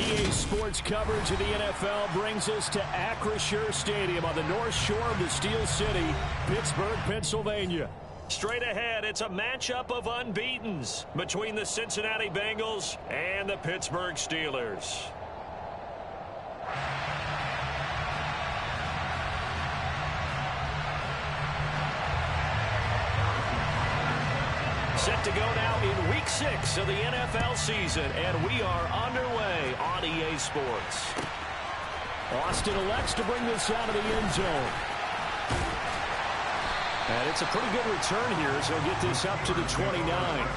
EA Sports coverage of the NFL brings us to Acrisure Stadium on the north shore of the Steel City, Pittsburgh, Pennsylvania. Straight ahead, it's a matchup of unbeatens between the Cincinnati Bengals and the Pittsburgh Steelers. Set to go now in Week 6 of the NFL season, and we are underway on EA Sports. Austin elects to bring this out of the end zone. And it's a pretty good return here, so he'll get this up to the 29.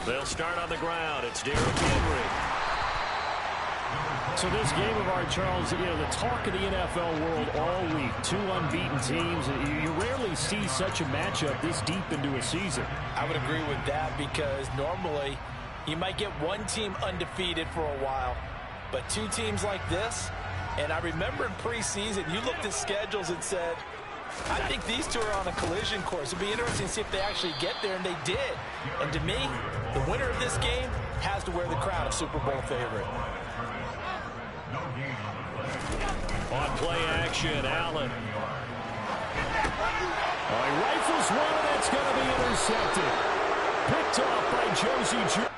They'll start on the ground. It's Derrick Henry. So this game of ours, Charles, the talk of the NFL world all week. Two unbeaten teams. You rarely see such a matchup this deep into a season. I would agree with that because normally you might get one team undefeated for a while, but two teams like this, and I remember in preseason you looked at schedules and said, I think these two are on a collision course. It'll be interesting to see if they actually get there, and they did. And to me, the winner of this game has to wear the crown of Super Bowl favorite. On play action, Allen. Oh, he rifles one, and that's going to be intercepted. Picked off by Josie Jr.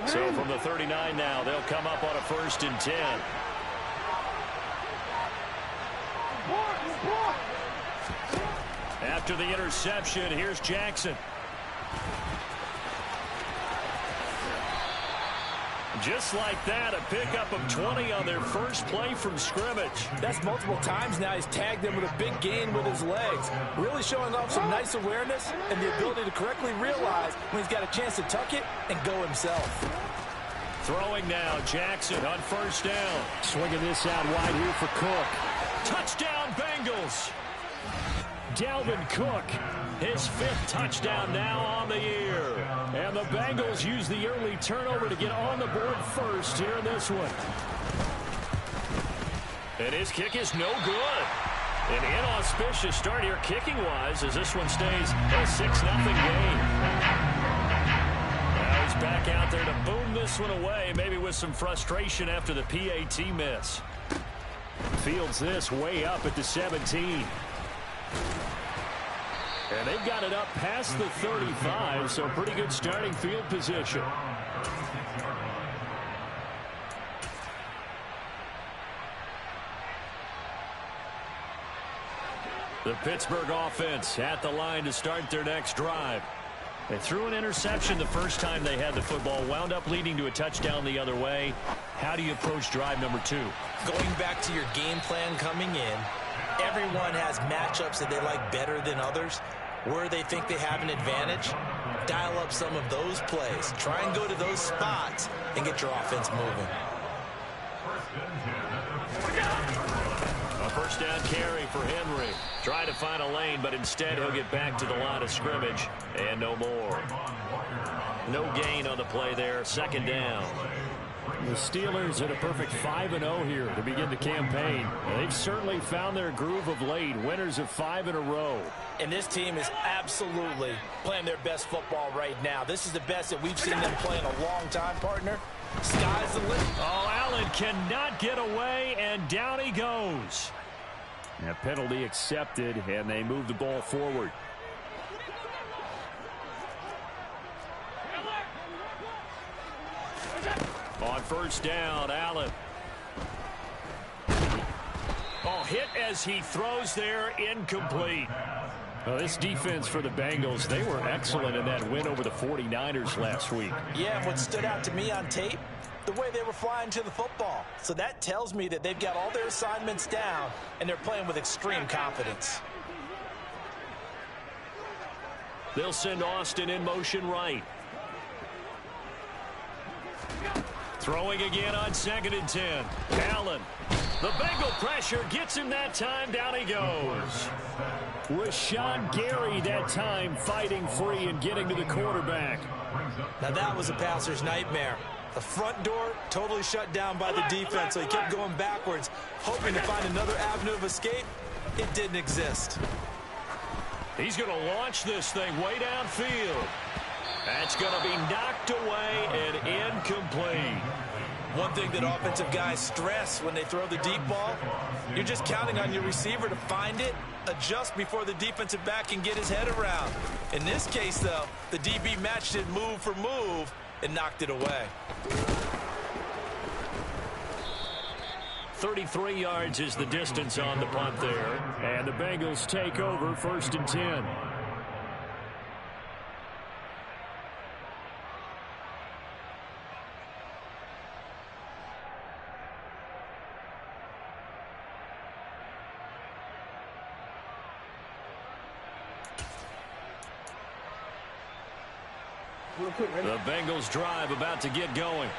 So from the 39 now, they'll come up on a 1st and 10. After the interception, here's Jackson. Just like that, a pickup of 20 on their first play from scrimmage. That's multiple times now. He's tagged them with a big gain with his legs. Really showing off some nice awareness and the ability to correctly realize when he's got a chance to tuck it and go himself. Throwing now, Jackson on 1st down. Swinging this out wide here for Cook. Touchdown, Bengals. Dalvin Cook, his 5th touchdown now on the year. And the Bengals use the early turnover to get on the board first here in this one. And his kick is no good. An inauspicious start here kicking-wise as this one stays a 6-0 game. Now he's back out there to boom this one away, maybe with some frustration after the PAT miss. Fields this way up at the 17. And they've got it up past the 35, so pretty good starting field position. The Pittsburgh offense at the line to start their next drive. They threw an interception the first time they had the football, wound up leading to a touchdown the other way. How do you approach drive number 2? Going back to your game plan coming in, everyone has matchups that they like better than others. Where they think they have an advantage, dial up some of those plays. Try and go to those spots and get your offense moving. A first down carry for Henry. Trying to find a lane, but instead he'll get back to the line of scrimmage. And no more. No gain on the play there. Second down. The Steelers at a perfect 5-0 here to begin the campaign. They've certainly found their groove of late. Winners of 5 in a row. And this team is absolutely playing their best football right now. This is the best that we've seen them play in a long time, partner. Sky's the limit. Oh, Allen cannot get away, and down he goes. A penalty accepted, and they move the ball forward. On first down, Allen. Oh, hit as he throws there, incomplete. Well, this defense for the Bengals, they were excellent in that win over the 49ers last week. Yeah, and what stood out to me on tape, the way they were flying to the football. So that tells me that they've got all their assignments down, and they're playing with extreme confidence. They'll send Austin in motion right. Throwing again on 2nd and 10. Allen. The Bengal pressure gets him that time. Down he goes. Rashawn Gary that time fighting free and getting to the quarterback. Now that was a passer's nightmare. The front door totally shut down by the defense, so he kept going backwards, hoping to find another avenue of escape. It didn't exist. He's going to launch this thing way downfield. That's going to be knocked away and incomplete. One thing that offensive guys stress when they throw the deep ball, you're just counting on your receiver to find it, adjust before the defensive back can get his head around. In this case, though, the DB matched it move for move and knocked it away. 33 yards is the distance on the punt there. And the Bengals take over 1st and 10. The Bengals drive about to get going.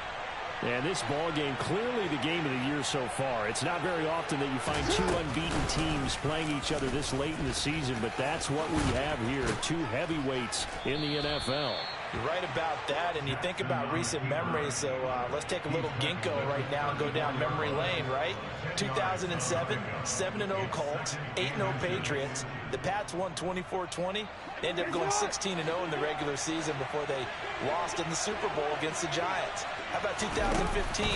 And this ball game, clearly the game of the year so far. It's not very often that you find 2 unbeaten teams playing each other this late in the season, but that's what we have here, 2 heavyweights in the NFL. You're right about that, and you think about recent memories, so let's take a little ginkgo right now and go down memory lane, right? 2007, 7-0 Colts, 8-0 Patriots. The Pats won 24-20. They ended up going 16-0 in the regular season before they lost in the Super Bowl against the Giants. How about 2015?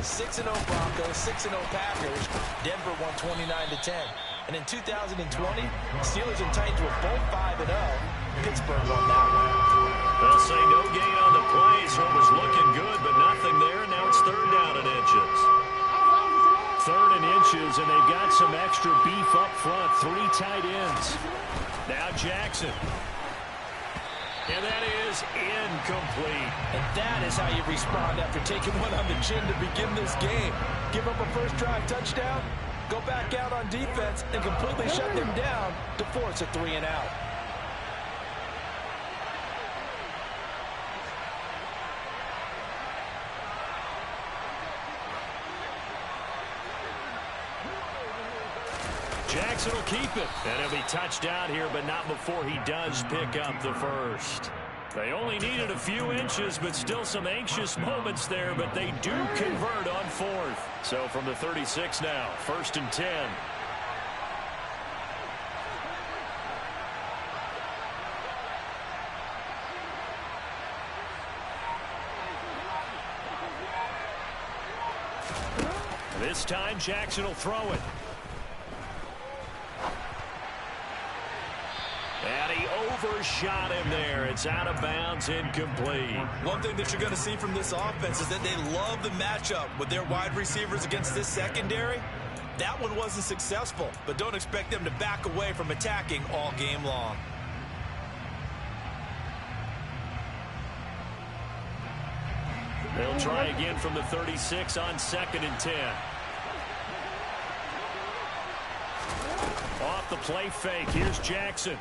6-0 Broncos, 6-0 Packers. Denver won 29-10. And in 2020, Steelers and Titans were both 5-0. Pittsburgh won that one. They'll say no gain on the play, so it was looking good, but nothing there. Now it's 3rd down and inches. 3rd and inches, and they've got some extra beef up front. 3 tight ends. Now Jackson. And that is incomplete. And that is how you respond after taking one on the chin to begin this game. Give up a first drive touchdown, go back out on defense, and completely shut them down to force a 3-and-out. Jackson will keep it. And he'll be touched out here, but not before he does pick up the first. They only needed a few inches, but still some anxious moments there, but they do convert on 4th. So from the 36 now, 1st and 10. This time, Jackson will throw it. And he overshot him there. It's out of bounds, incomplete. One thing that you're going to see from this offense is that they love the matchup with their wide receivers against this secondary. That one wasn't successful, but don't expect them to back away from attacking all game long. They'll try again from the 36 on 2nd and 10. Off the play fake. Here's Jackson.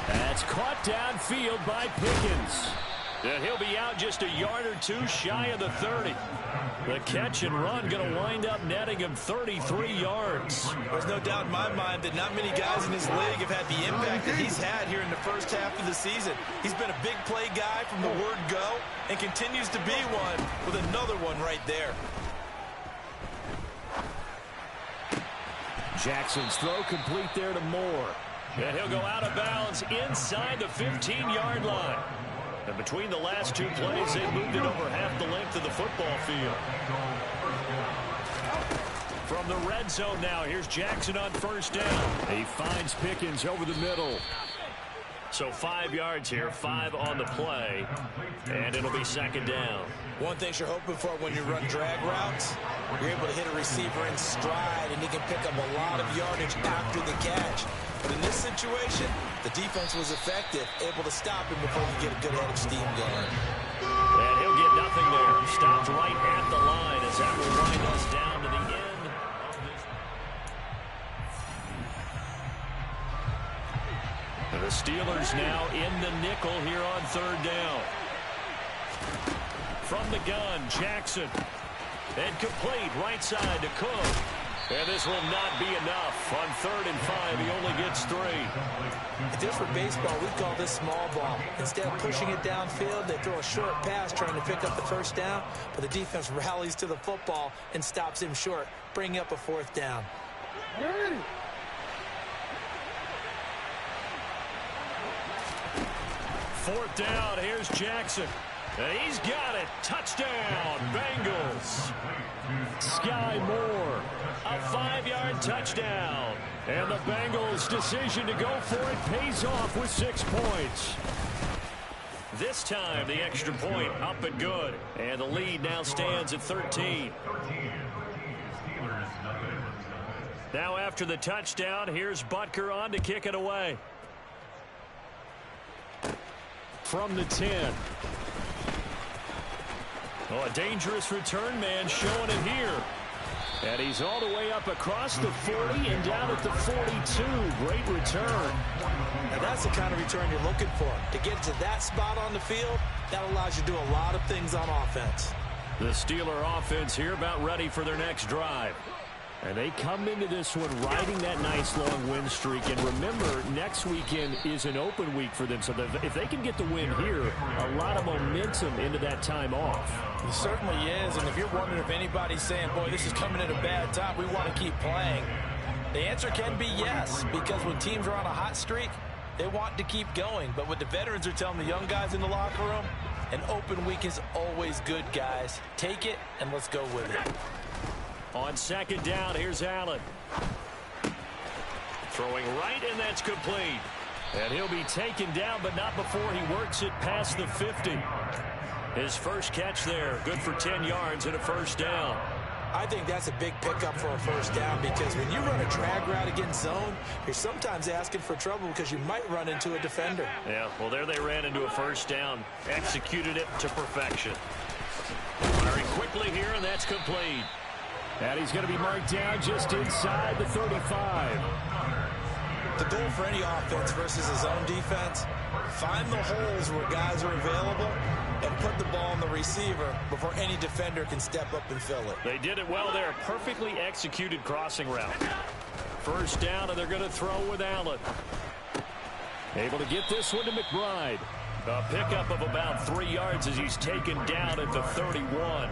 That's caught downfield by Pickens. And he'll be out just a yard or two shy of the 30. The catch and run going to wind up netting him 33 yards. There's no doubt in my mind that not many guys in his league have had the impact that he's had here in the first half of the season. He's been a big play guy from the word go and continues to be one with another one right there. Jackson's throw complete there to Moore. And he'll go out of bounds inside the 15-yard line. And between the last two plays, they moved it over half the length of the football field. From the red zone now, here's Jackson on 1st down. He finds Pickens over the middle. So 5 yards here, 5 on the play, and it'll be 2nd down. One thing you're hoping for when you run drag routes, you're able to hit a receiver in stride, and he can pick up a lot of yardage after the catch. But in this situation, the defense was effective, able to stop him before you get a good head of steam going. And he'll get nothing there. Stopped right at the line as that will wind us down to the end of this. And the Steelers now in the nickel here on 3rd down. From the gun, Jackson. And complete right side to Cook. And this will not be enough. On 3rd and 5, he only gets 3. If this were baseball, we'd call this small ball. Instead of pushing it downfield, they throw a short pass trying to pick up the 1st down, but the defense rallies to the football and stops him short, bringing up a 4th down. 4th down, here's Jackson. And he's got it. Touchdown, Bengals. Sky Moore, a 5-yard touchdown. And the Bengals' decision to go for it pays off with 6 points. This time, the extra point up and good. And the lead now stands at 13. Now after the touchdown, here's Butker on to kick it away. From the 10. Oh, a dangerous return man showing it here. And he's all the way up across the 40 and down at the 42. Great return. Now that's the kind of return you're looking for. To get to that spot on the field, that allows you to do a lot of things on offense. The Steeler offense here about ready for their next drive. And they come into this one riding that nice long win streak. And remember, next weekend is an open week for them. So if they can get the win here, a lot of momentum into that time off. It certainly is. And if you're wondering if anybody's saying, boy, this is coming at a bad time, we want to keep playing, the answer can be yes. Because when teams are on a hot streak, they want to keep going. But what the veterans are telling the young guys in the locker room, an open week is always good, guys. Take it and let's go with it. On 2nd down, here's Allen. Throwing right, and that's complete. And he'll be taken down, but not before he works it past the 50. His first catch there, good for 10 yards and a 1st down. I think that's a big pickup for a 1st down because when you run a drag route against zone, you're sometimes asking for trouble because you might run into a defender. Yeah, well, there they ran into a 1st down. Executed it to perfection. Firing quickly here, and that's complete. And he's going to be marked down just inside the 35. The goal for any offense versus a zone defense, find the holes where guys are available and put the ball on the receiver before any defender can step up and fill it. They did it well there. Perfectly executed crossing route. 1st down, and they're going to throw with Allen. Able to get this one to McBride. A pickup of about 3 yards as he's taken down at the 31.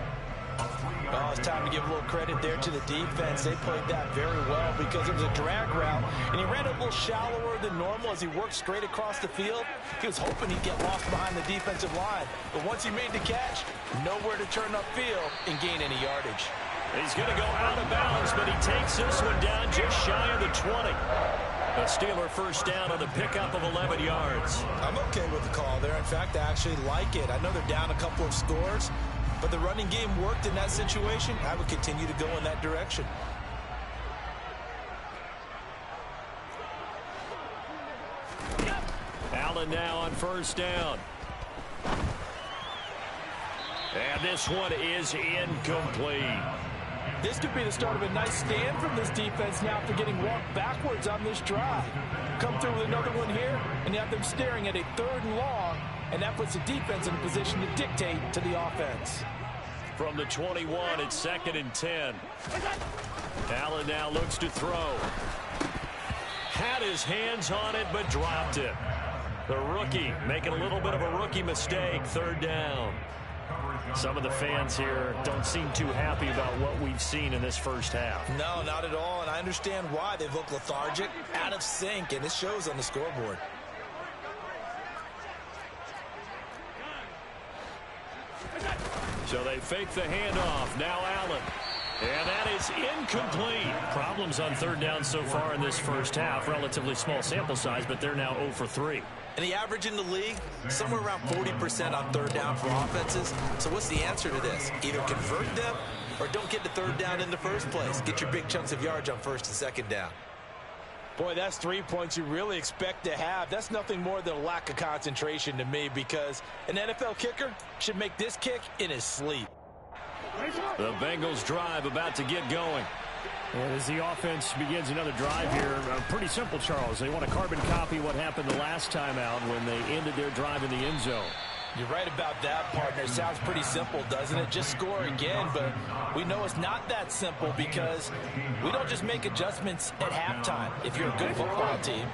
Oh, it's time to give a little credit there to the defense. They played that very well because it was a drag route, and he ran a little shallower than normal as he worked straight across the field. He was hoping he'd get lost behind the defensive line, but once he made the catch, nowhere to turn upfield and gain any yardage. He's going to go out of bounds, but he takes this one down just shy of the 20. A Steeler 1st down on the pickup of 11 yards. I'm okay with the call there. In fact, I actually like it. I know they're down a couple of scores, but the running game worked in that situation. I would continue to go in that direction. Allen now on 1st down. And this one is incomplete. This could be the start of a nice stand from this defense now after getting walked backwards on this drive. Come through with another one here, and you have them staring at a 3rd and long, and that puts the defense in a position to dictate to the offense. From the 21, it's 2nd and 10. Allen now looks to throw. Had his hands on it, but dropped it. The rookie making a little bit of a rookie mistake, 3rd down. Some of the fans here don't seem too happy about what we've seen in this first half. No, not at all, and I understand why. They look lethargic, out of sync, and it shows on the scoreboard. So they fake the handoff. Now Allen. And that is incomplete. Problems on 3rd down so far in this first half. Relatively small sample size, but they're now 0 for 3. And the average in the league, somewhere around 40% on 3rd down for offenses. So what's the answer to this? Either convert them or don't get to 3rd down in the first place. Get your big chunks of yards on 1st and 2nd down. Boy, that's 3 points you really expect to have. That's nothing more than a lack of concentration to me, because an NFL kicker should make this kick in his sleep. The Bengals drive about to get going. And as the offense begins another drive here, pretty simple, Charles. They want to carbon copy what happened the last time out when they ended their drive in the end zone. You're right about that, partner. Sounds pretty simple, doesn't it? Just score again, but we know it's not that simple, because we don't just make adjustments at halftime. If you're a good football team,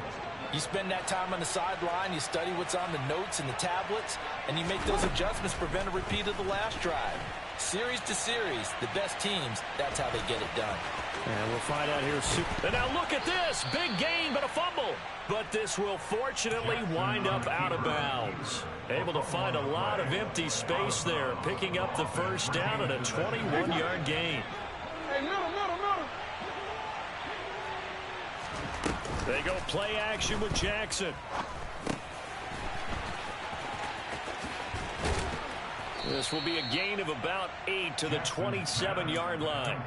you spend that time on the sideline, you study what's on the notes and the tablets, and you make those adjustments, prevent a repeat of the last drive. Series to series, the best teams, that's how they get it done. And we'll find out here soon. And now look at this. Big gain, but a fumble. But this will fortunately wind up out of bounds. Able to find a lot of empty space there, picking up the 1st down at a 21-yard gain. Hey, middle. They go play action with Jackson. This will be a gain of about 8 to the 27-yard line.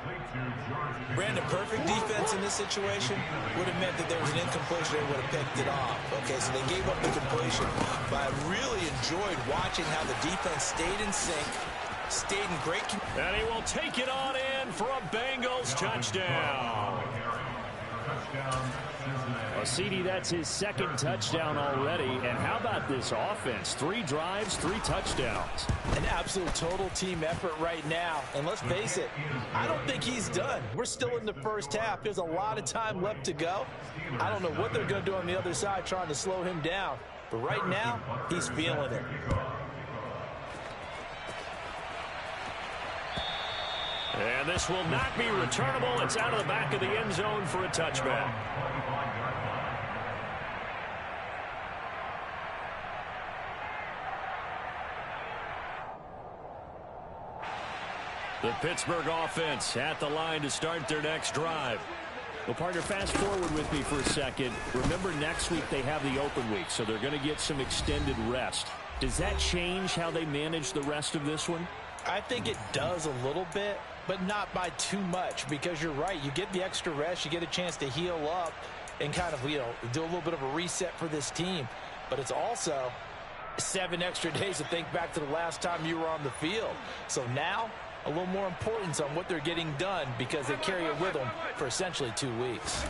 Brandon, perfect defense in this situation would have meant that there was an incompletion. They would have picked it off. Okay, so they gave up the completion. But I really enjoyed watching how the defense stayed in sync, stayed in great. And he will take it on in for a Bengals touchdown. Well, CD, that's his 2nd touchdown already. And how about this offense? 3 drives, 3 touchdowns. An absolute total team effort right now. And let's face it, I don't think he's done. We're still in the first half. There's a lot of time left to go. I don't know what they're going to do on the other side trying to slow him down. But right now, he's feeling it. And this will not be returnable. It's out of the back of the end zone for a touchback. The Pittsburgh offense at the line to start their next drive. Well, partner, fast forward with me for a second. Remember, next week they have the open week, so they're going to get some extended rest. Does that change how they manage the rest of this one? I think it does a little bit, but not by too much, because you're right. You get the extra rest, you get a chance to heal up and kind of, do a little bit of a reset for this team. But it's also 7 extra days to think back to the last time you were on the field. So now, a little more importance on what they're getting done, because they carry it with them for essentially 2 weeks.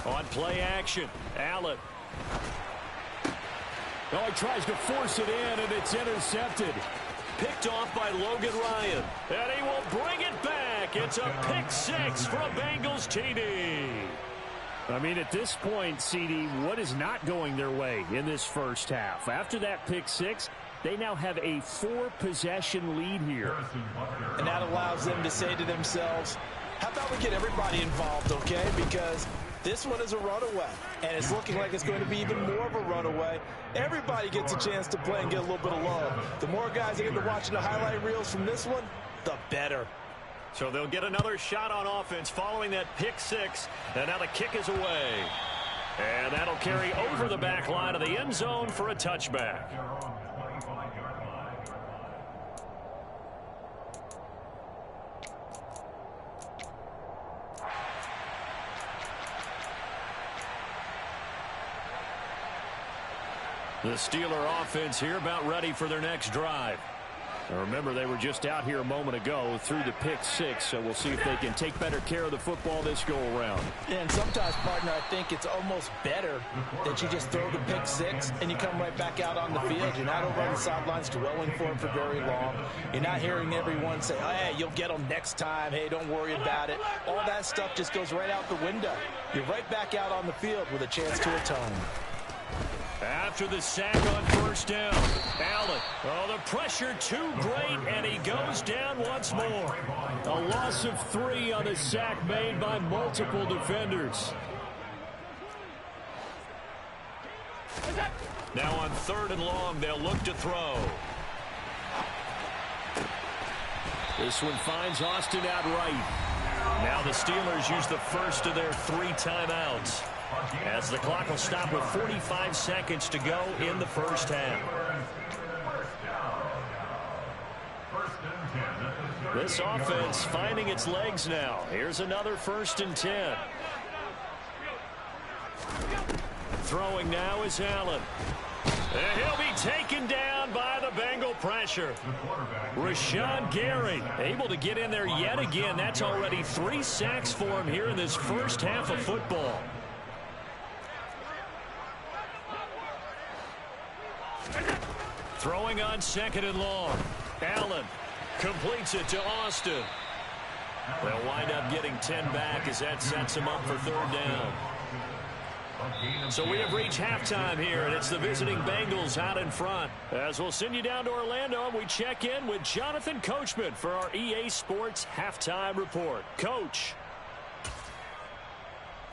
On play action, Allen. Oh, he tries to force it in, and it's intercepted. Picked off by Logan Ryan. And he will bring it back. It's a pick 6 for a Bengals TD. I mean, at this point, CD, what is not going their way in this first half? After that pick 6, they now have a 4-possession lead here. And that allows them to say to themselves, how about we get everybody involved, okay? Because this one is a runaway, and it's looking like it's going to be even more of a runaway. Everybody gets a chance to play and get a little bit of love. The more guys that get to watching the highlight reels from this one, the better. So they'll get another shot on offense following that pick 6, and now the kick is away. And that'll carry over the back line of the end zone for a touchback. The Steeler offense here about ready for their next drive. Now remember, they were just out here a moment ago through the pick six, so we'll see if they can take better care of the football this go-around. And sometimes, partner, I think it's almost better that you just throw the pick six and you come right back out on the field. You're not over on the sidelines dwelling for it for very long. You're not hearing everyone say, oh, hey, you'll get them next time. Hey, don't worry about it. All that stuff just goes right out the window. You're right back out on the field with a chance to atone. After the sack on first down, Allen. Oh, the pressure too great, and he goes down once more. A loss of 3 on the sack made by multiple defenders. Now on 3rd and long, they'll look to throw. This one finds Austin out right. Now the Steelers use the first of their 3 timeouts, as the clock will stop with 45 seconds to go in the first half. This offense finding its legs now. Here's another 1st and 10. Throwing now is Allen. And he'll be taken down by the Bengal pressure. Rashawn Gary able to get in there yet again. That's already 3 sacks for him here in this first half of football. Throwing on 2nd and long. Allen completes it to Austin. They'll wind up getting 10 back as that sets him up for 3rd down. So we have reached halftime here, and it's the visiting Bengals out in front. As we'll send you down to Orlando, and we check in with Jonathan Coachman for our EA Sports Halftime Report. Coach.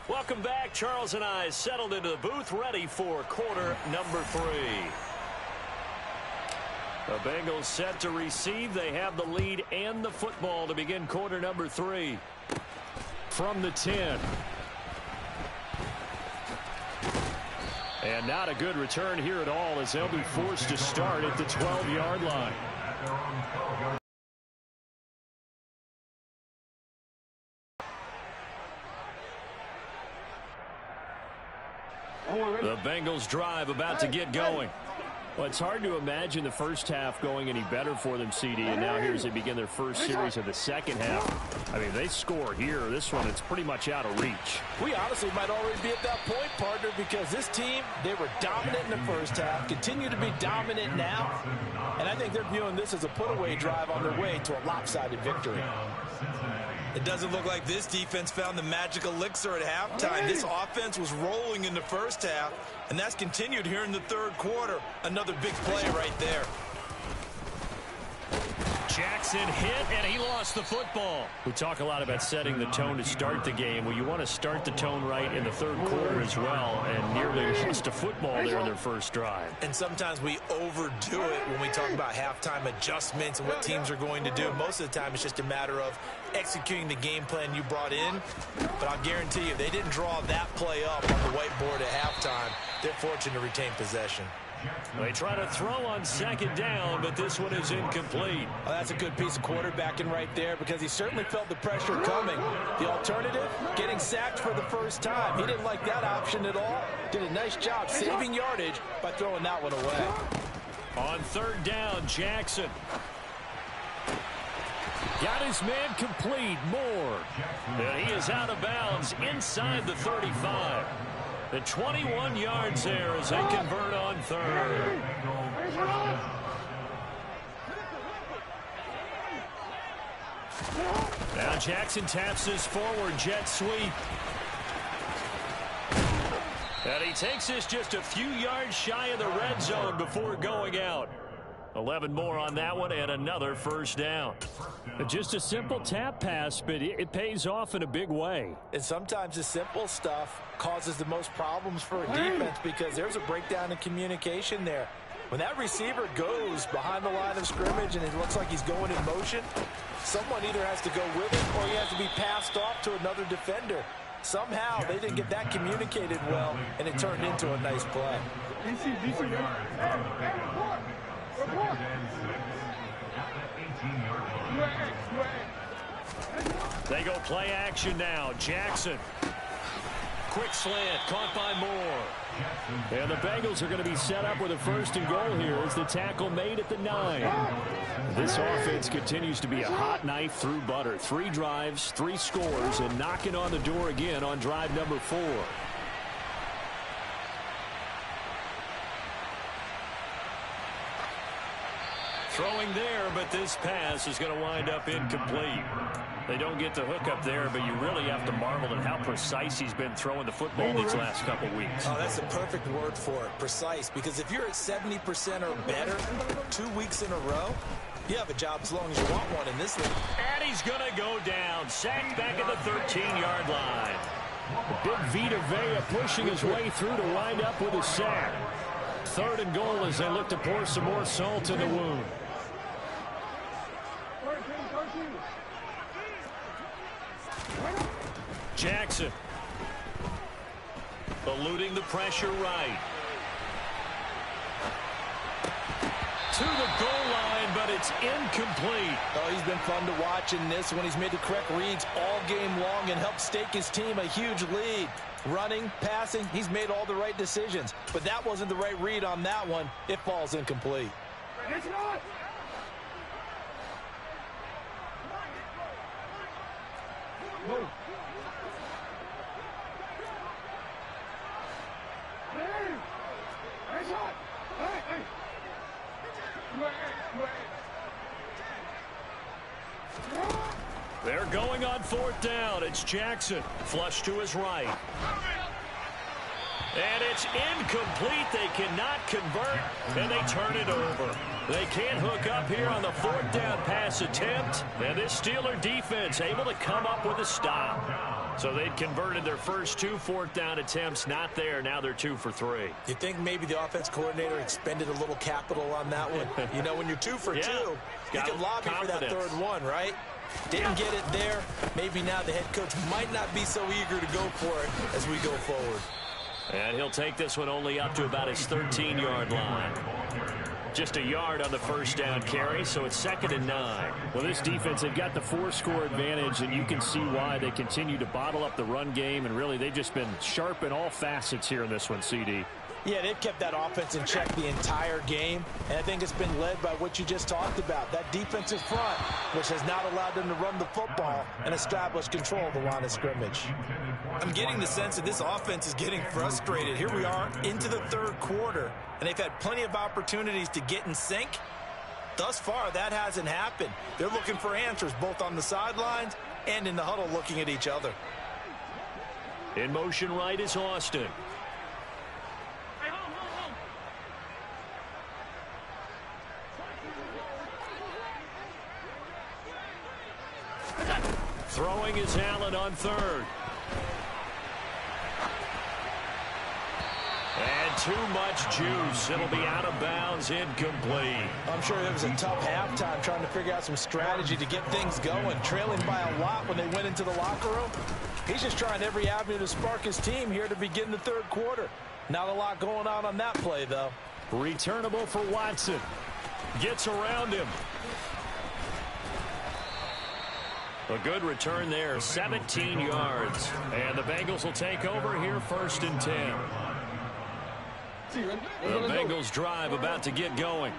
Welcome back. Charles and I settled into the booth, ready for quarter number 3. The Bengals set to receive. They have the lead and the football to begin quarter number 3. From the 10. And not a good return here at all, as they'll be forced to start at the 12-yard line. The Bengals drive about to get going. Well, it's hard to imagine the first half going any better for them, CD, and now here as they begin their first series of the second half. I mean, they score here. This one, it's pretty much out of reach. We honestly might already be at that point, partner, because this team, they were dominant in the first half, continue to be dominant now, and I think they're viewing this as a put-away drive on their way to a lopsided victory. It doesn't look like this defense found the magic elixir at halftime. This offense was rolling in the first half, and that's continued here in the 3rd quarter. Another big play right there. Jackson hit, and he lost the football. We talk a lot about setting the tone to start the game. Well, you want to start the tone right in the 3rd quarter as well, and nearly lost a football there in their first drive. And sometimes we overdo it when we talk about halftime adjustments and what teams are going to do. Most of the time, it's just a matter of executing the game plan you brought in. But I'll guarantee you, they didn't draw that play up on the whiteboard at halftime. They're fortunate to retain possession. They try to throw on 2nd down, but this one is incomplete. Well, that's a good piece of quarterbacking right there, because he certainly felt the pressure coming. The alternative, getting sacked for the first time. He didn't like that option at all. Did a nice job saving yardage by throwing that one away. On 3rd down, Jackson. Got his man complete, Moore. And he is out of bounds inside the 35. The 21 yards there as they convert on 3rd. Now Jackson taps this forward jet sweep. And he takes this just a few yards shy of the red zone before going out. 11 more on that one, and another 1st down. Just a simple tap pass, but it pays off in a big way. And sometimes the simple stuff causes the most problems for a defense, because there's a breakdown in communication there. When that receiver goes behind the line of scrimmage and it looks like he's going in motion, someone either has to go with him or he has to be passed off to another defender. Somehow they didn't get that communicated well, and it turned into a nice play. They go play action now. Jackson. quick slant, caught by Moore. And the Bengals are going to be set up with a 1st and goal here as the tackle made at the 9. This offense continues to be a hot knife through butter. 3 drives, 3 scores, and knocking on the door again on drive number 4. Throwing there, but this pass is going to wind up incomplete. They don't get the hook up there, but you really have to marvel at how precise he's been throwing the football these last couple weeks. Oh, that's the perfect word for it, precise. Because if you're at 70% or better 2 weeks in a row, you have a job as long as you want one in this league. And he's going to go down. Sacked back at the 13-yard line. Big Vita Vea pushing his way through to wind up with a sack. 3rd and goal as they look to pour some more salt in the wound. Jackson eluding the pressure right. To the goal line, but it's incomplete. Oh, he's been fun to watch in this when he's made the correct reads all game long and helped stake his team a huge lead. Running, passing, he's made all the right decisions. But that wasn't the right read on that one. It falls incomplete. They're going on 4th down. It's Jackson. Flush to his right. And it's incomplete. They cannot convert, and they turn it over. They can't hook up here on the 4th down pass attempt. And this Steeler defense able to come up with a stop. So they'd converted their first 2 4th down attempts. Not there. Now they're 2 for 3. You think maybe the offense coordinator expended a little capital on that one? You know, when you're 2 for 2, you can lobby for that 3rd one, right? Didn't get it there. Maybe now the head coach might not be so eager to go for it as we go forward. And he'll take this one only up to about his 13-yard line. Just a yard on the 1st down carry, so it's 2nd and 9. Well, this defense, they've got the 4-score advantage, and you can see why they continue to bottle up the run game, and really they've just been sharp in all facets here in this one, CD. Yeah, they've kept that offense in check the entire game, and I think it's been led by what you just talked about, that defensive front, which has not allowed them to run the football and establish control of the line of scrimmage. I'm getting the sense that this offense is getting frustrated. Here we are into the 3rd quarter, and they've had plenty of opportunities to get in sync. Thus far, that hasn't happened. They're looking for answers both on the sidelines and in the huddle looking at each other. In motion right is Austin. Throwing is Allen on 3rd. And too much juice. It'll be out of bounds, incomplete. I'm sure it was a tough halftime trying to figure out some strategy to get things going. Trailing by a lot when they went into the locker room. He's just trying every avenue to spark his team here to begin the 3rd quarter. Not a lot going on that play, though. Returnable for Watson. Gets around him. A good return there, 17 yards. And the Bengals will take over here 1st and 10. The Bengals drive about to get going.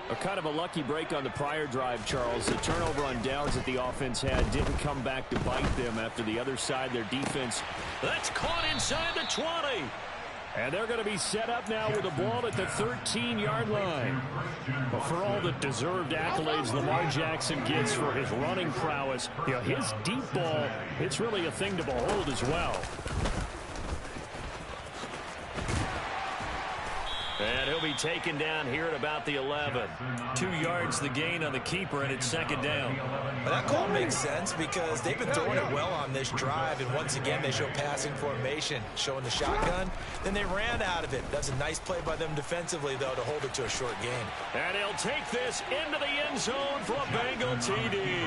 A kind of a lucky break on the prior drive, Charles. The turnover on downs that the offense had didn't come back to bite them after the other side, their defense. That's caught inside the 20. And they're going to be set up now with the ball at the 13-yard line. But for all the deserved accolades Lamar Jackson gets for his running prowess, you know, his deep ball, it's really a thing to behold as well. And he'll be taken down here at about the 11. 2 yards the gain on the keeper, and it's 2nd down. Well, that call makes sense because they've been throwing it well on this drive, and once again they show passing formation, showing the shotgun. Then they ran out of it. That's a nice play by them defensively, though, to hold it to a short gain. And he'll take this into the end zone for a Bengal TD.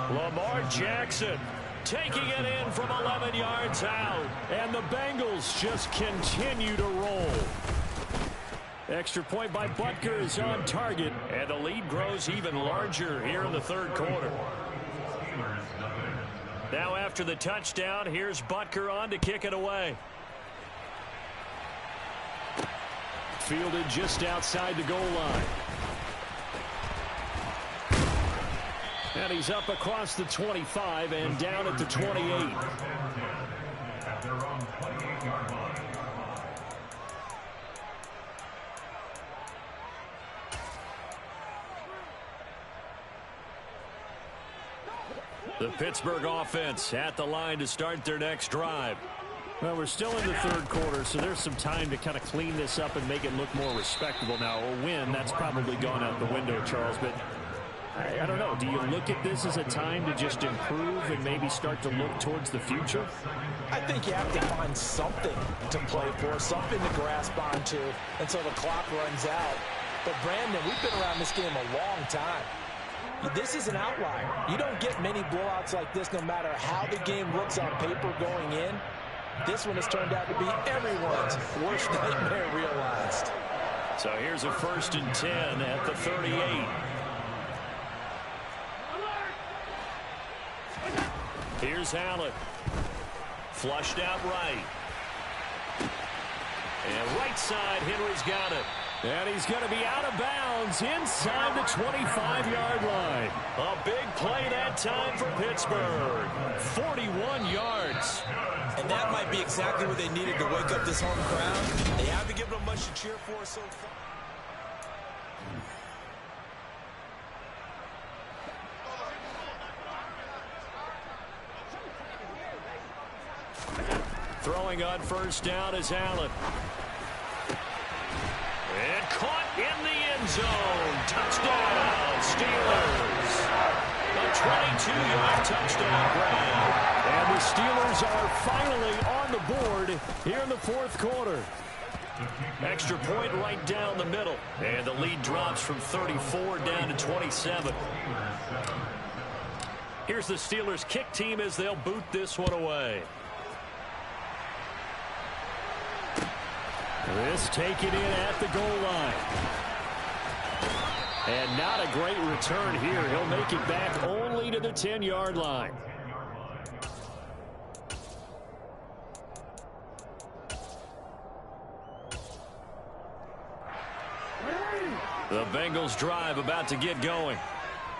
Lamar Jackson taking it in from 11 yards out. And the Bengals just continue to roll. Extra point by Butker is on target. And the lead grows even larger here in the 3rd quarter. Now after the touchdown, here's Butker on to kick it away. Fielded just outside the goal line. And he's up across the 25 and down at the 28. At their own 28-yard line. The Pittsburgh offense at the line to start their next drive. Well, we're still in the third quarter, so there's some time to kind of clean this up and make it look more respectable. Now, a win, that's probably gone out the window, Charles, but I don't know. Do you look at this as a time to just improve and maybe start to look towards the future? I think you have to find something to play for, something to grasp onto until the clock runs out. But, Brandon, we've been around this game a long time. This is an outlier. You don't get many blowouts like this no matter how the game looks on paper going in. This one has turned out to be everyone's worst nightmare realized. So here's a 1st and 10 at the 38. Here's Allen. Flushed out right. And right side, Henry's got it. And he's going to be out of bounds inside the 25-yard line. A big play that time for Pittsburgh. 41 yards. And that might be exactly what they needed to wake up this home crowd. They haven't given them much to cheer for so far. Throwing on 1st down is Allen. And caught in the end zone. Touchdown, Steelers. A 22-yard touchdown grab. And the Steelers are finally on the board here in the 4th quarter. Extra point right down the middle. And the lead drops from 34 down to 27. Here's the Steelers kick team as they'll boot this one away. This taken in at the goal line. And not a great return here. He'll make it back only to the 10-yard line. The Bengals drive about to get going.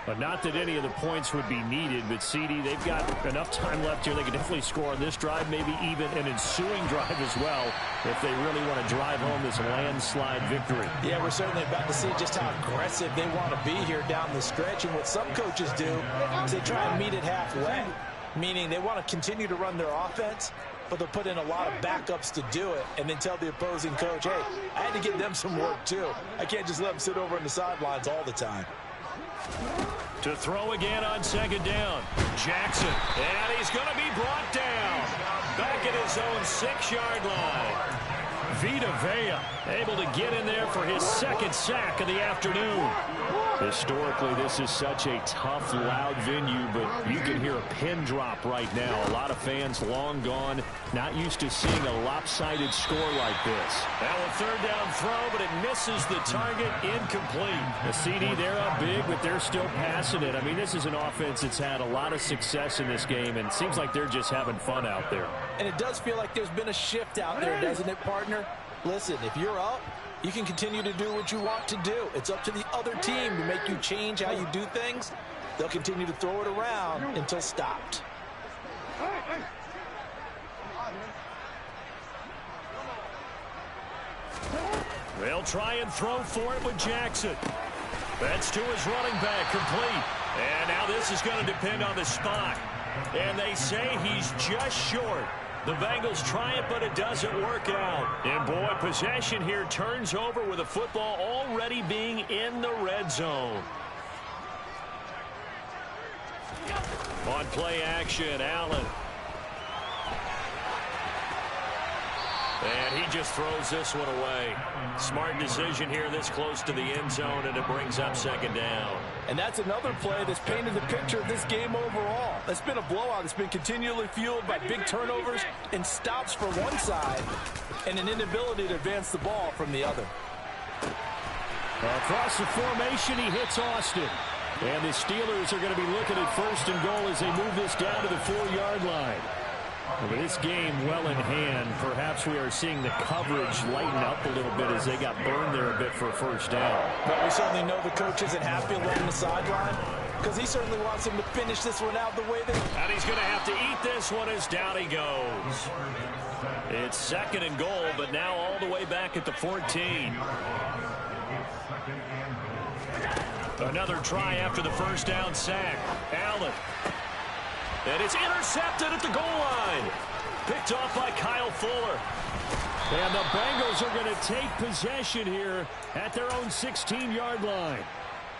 But not that any of the points would be needed, but CD, they've got enough time left here. They can definitely score on this drive, maybe even an ensuing drive as well, if they really want to drive home this landslide victory. Yeah, we're certainly about to see just how aggressive they want to be here down the stretch. And what some coaches do is they try and meet it halfway, meaning they want to continue to run their offense, but they'll put in a lot of backups to do it and then tell the opposing coach, hey, I had to give them some work too. I can't just let them sit over on the sidelines all the time. To throw again on 2nd down. Jackson. And he's going to be brought down. Back at his own 6-yard line. Vita Vea able to get in there for his 2nd sack of the afternoon. Historically, this is such a tough, loud venue, but you can hear a pin drop right now. A lot of fans long gone, not used to seeing a lopsided score like this. Now a 3rd down throw, but it misses the target, incomplete. The CD, they're up big, but they're still passing it. I mean, this is an offense that's had a lot of success in this game, and it seems like they're just having fun out there. And it does feel like there's been a shift out there, doesn't it, partner? Listen, if you're up, you can continue to do what you want to do. It's up to the other team to make you change how you do things. They'll continue to throw it around until stopped. They'll try and throw for it with Jackson. That's to his running back, complete. And now this is going to depend on the spot. And they say he's just short. The Bengals try it, but it doesn't work out. And, boy, possession here turns over with the football already being in the red zone. On play action, Allen. And he just throws this one away. Smart decision here this close to the end zone, and it brings up 2nd down. And that's another play that's painted the picture of this game overall. It's been a blowout. It's been continually fueled by big turnovers and stops for one side and an inability to advance the ball from the other. Across the formation, he hits Austin. And the Steelers are going to be looking at 1st and goal as they move this down to the 4-yard line. With this game well in hand, perhaps we are seeing the coverage lighten up a little bit as they got burned there a bit for a 1st down. But we certainly know the coach isn't happy along the sideline because he certainly wants him to finish this one out the way they... And he's going to have to eat this one as down he goes. It's 2nd and goal, but now all the way back at the 14. Another try after the 1st down sack. Allen. And it's intercepted at the goal line. Picked off by Kyle Fuller. And the Bengals are going to take possession here at their own 16-yard line.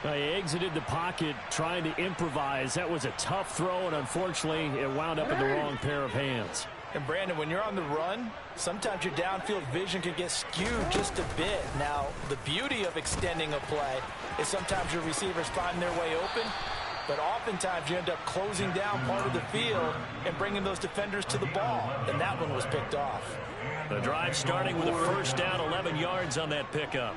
He exited the pocket trying to improvise. That was a tough throw, and unfortunately, it wound up in the wrong pair of hands. And, Brandon, when you're on the run, sometimes your downfield vision can get skewed just a bit. Now, the beauty of extending a play is sometimes your receivers find their way open, but oftentimes you end up closing down part of the field and bringing those defenders to the ball, and that one was picked off. The drive starting with a 1st down, 11 yards on that pickup.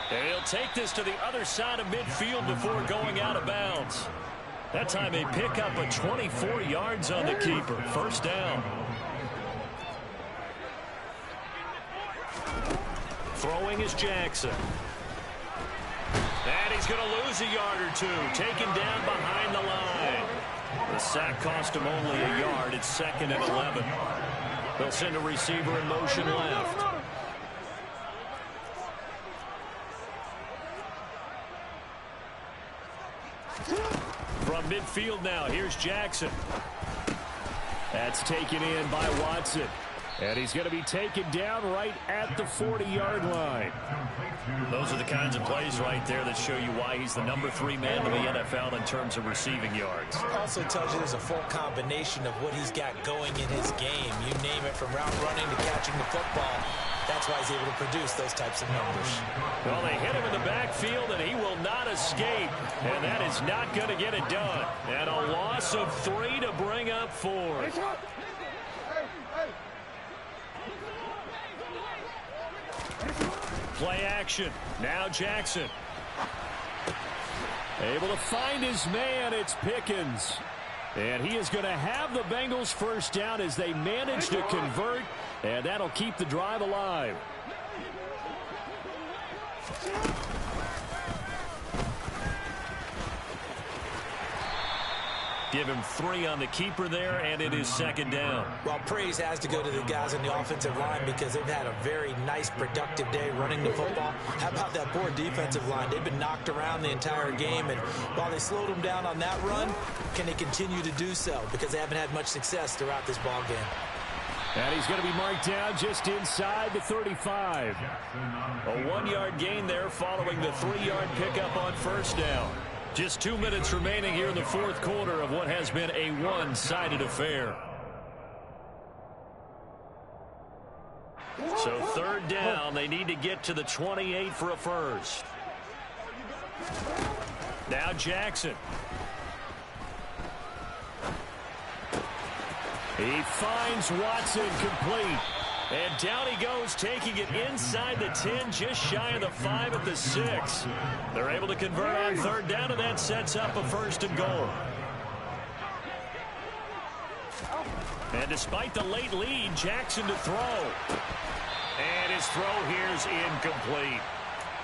And he'll take this to the other side of midfield before going out of bounds. That time they pick up a 24 yards on the keeper. 1st down. Throwing is Jackson. And he's going to lose a yard or two. Taken down behind the line. The sack cost him only a yard. It's 2nd and 11. They'll send a receiver in motion left. From midfield now, here's Jackson. That's taken in by Watson. And he's going to be taken down right at the 40-yard line. Those are the kinds of plays right there that show you why he's the number 3 man in the NFL in terms of receiving yards. Also tells you there's a full combination of what he's got going in his game. You name it, from route running to catching the football. That's why he's able to produce those types of numbers. Well, they hit him in the backfield, and he will not escape. And that is not going to get it done. And a loss of 3 to bring up 4. Play action. Now Jackson. Able to find his man. It's Pickens. And he is going to have the Bengals 1st down as they manage to convert. And that'll keep the drive alive. Give him 3 on the keeper there, and it is 2nd down. Well, praise has to go to the guys on the offensive line because they've had a very nice, productive day running the football. How about that poor defensive line? They've been knocked around the entire game, and while they slowed them down on that run, can they continue to do so? Because they haven't had much success throughout this ball game. And he's going to be marked down just inside the 35. A 1-yard gain there following the 3-yard pickup on 1st down. Just 2 minutes remaining here in the 4th quarter of what has been a one-sided affair. So 3rd down, they need to get to the 28 for a 1st. Now Jackson. He finds Watson complete. And down he goes, taking it inside the 10, just shy of the 5 at the 6. They're able to convert on 3rd down, and that sets up a 1st and goal. And despite the late lead, Jackson to throw. And his throw here is incomplete.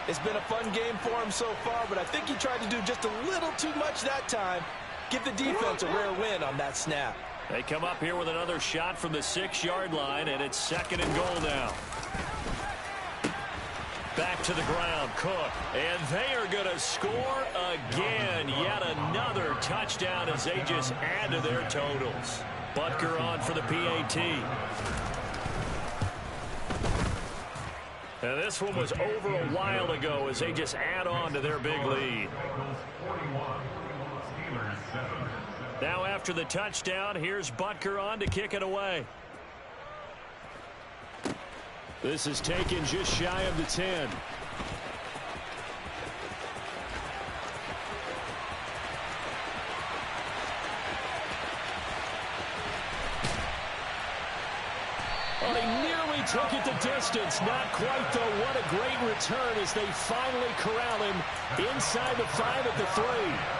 It's been a fun game for him so far, but I think he tried to do just a little too much that time. Give the defense a rare win on that snap. They come up here with another shot from the 6-yard line, and it's 2nd and goal now. Back to the ground, Cook. And they are going to score again. Yet another touchdown as they just add to their totals. Butker on for the PAT. And this one was over a while ago as they just add on to their big lead. Now after the touchdown, here's Butker on to kick it away. This is taken just shy of the 10. Oh, he nearly took it the distance. Not quite, though. What a great return as they finally corral him inside the 5 at the 3.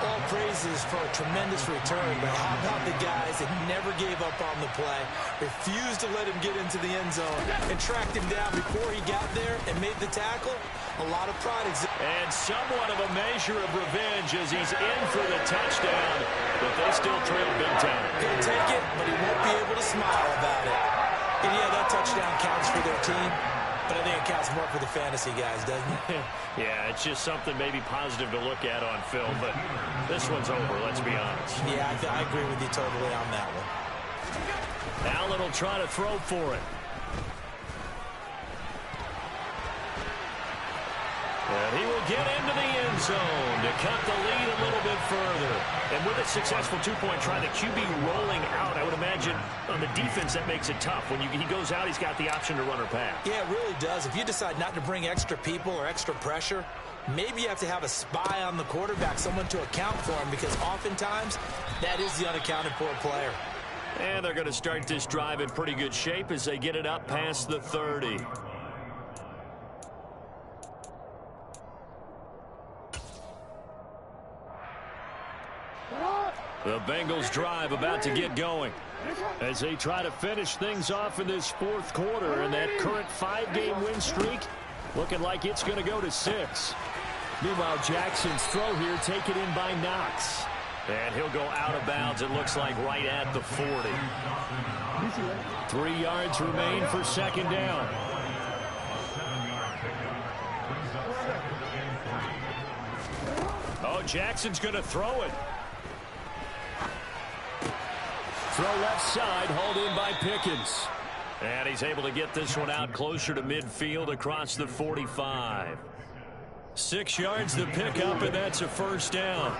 All praises for a tremendous return, but how about the guys that never gave up on the play, refused to let him get into the end zone, and tracked him down before he got there and made the tackle? A lot of pride. And somewhat of a measure of revenge as he's in for the touchdown, but they still trail big time. He'll take it, but he won't be able to smile about it. And yeah, that touchdown counts for their team, but I think it counts more for the fantasy guys, doesn't it? Yeah, it's just something maybe positive to look at on film, but this one's over, let's be honest. Yeah, I agree with you totally on that one. Allen will try to throw for it. And he will get into the end zone to cut the lead a little bit further. And with a successful two-point try, the QB rolling out, I would imagine on the defense that makes it tough. When he goes out, he's got the option to run or pass. Yeah, it really does. If you decide not to bring extra people or extra pressure, maybe you have to have a spy on the quarterback, someone to account for him, because oftentimes that is the unaccounted for player. And they're going to start this drive in pretty good shape as they get it up past the 30. The Bengals drive about to get going as they try to finish things off in this fourth quarter, and that current 5-game win streak looking like it's going to go to 6. Meanwhile, Jackson's throw here taken in by Knox. And he'll go out of bounds, it looks like, right at the 40. 3 yards remain for second down. Oh, Jackson's going to throw it. Throw left side, hauled in by Pickens. And he's able to get this one out closer to midfield across the 45. 6 yards to pick up, and that's a first down.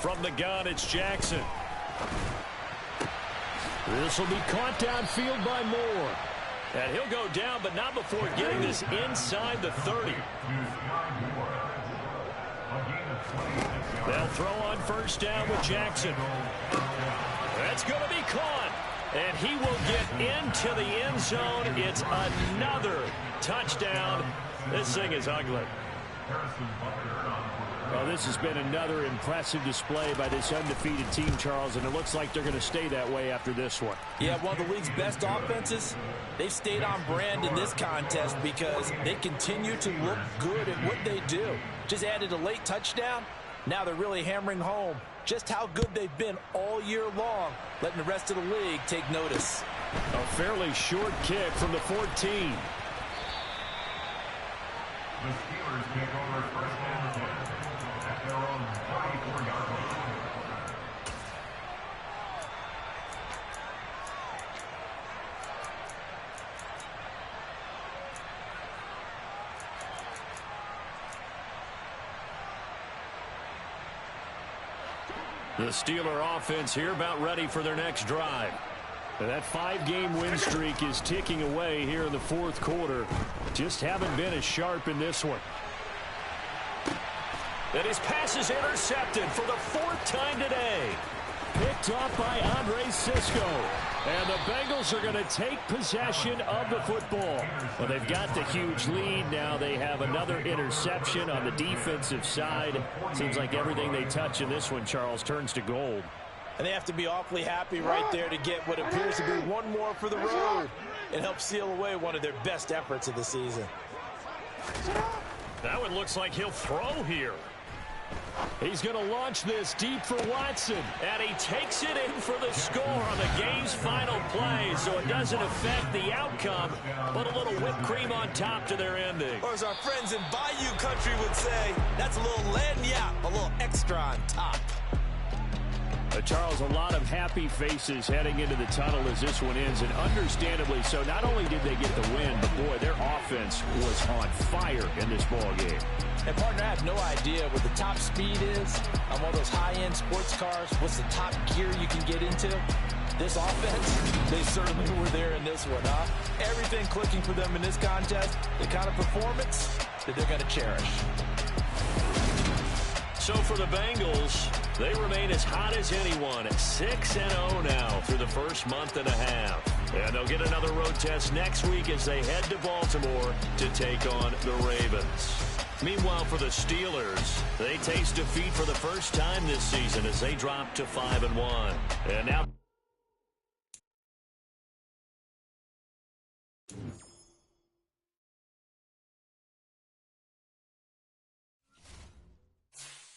From the gun, it's Jackson. This will be caught downfield by Moore. And he'll go down, but not before getting this inside the 30. They'll throw on first down with Jackson. That's going to be caught. And he will get into the end zone. It's another touchdown. This thing is ugly. Well, this has been another impressive display by this undefeated team, Charles, and it looks like they're going to stay that way after this one. Yeah, one of the league's best offenses. They've stayed on brand in this contest because they continue to look good at what they do. Just added a late touchdown. Now they're really hammering home just how good they've been all year long, letting the rest of the league take notice. A fairly short kick from the 14. The Steelers take over first and 10 at their own 44-yard line. The Steeler offense here about ready for their next drive. That 5-game win streak is ticking away here in the fourth quarter. Just haven't been as sharp in this one. And his pass is intercepted for the 4th time today. Picked off by Andre Sisco. And the Bengals are going to take possession of the football. Well, they've got the huge lead. Now they have another interception on the defensive side. Seems like everything they touch in this one, Charles, turns to gold. And they have to be awfully happy right there to get what appears to be one more for the road and help seal away one of their best efforts of the season. That one looks like he'll throw here. He's going to launch this deep for Watson. And he takes it in for the score on the game's final play. So it doesn't affect the outcome, but a little whipped cream on top to their ending. Or as our friends in Bayou Country would say, that's a little lagniappe, a little extra on top. Charles, a lot of happy faces heading into the tunnel as this one ends, and understandably so. Not only did they get the win, but boy, their offense was on fire in this ball game. And partner, I have no idea what the top speed is on one of those high-end sports cars. What's the top gear you can get into? This offense, they certainly were there in this one, huh? Everything clicking for them in this contest, the kind of performance that they're going to cherish. So for the Bengals, they remain as hot as anyone at 6-0 now through the first month and a half. And they'll get another road test next week as they head to Baltimore to take on the Ravens. Meanwhile, for the Steelers, they taste defeat for the first time this season as they drop to 5-1. And now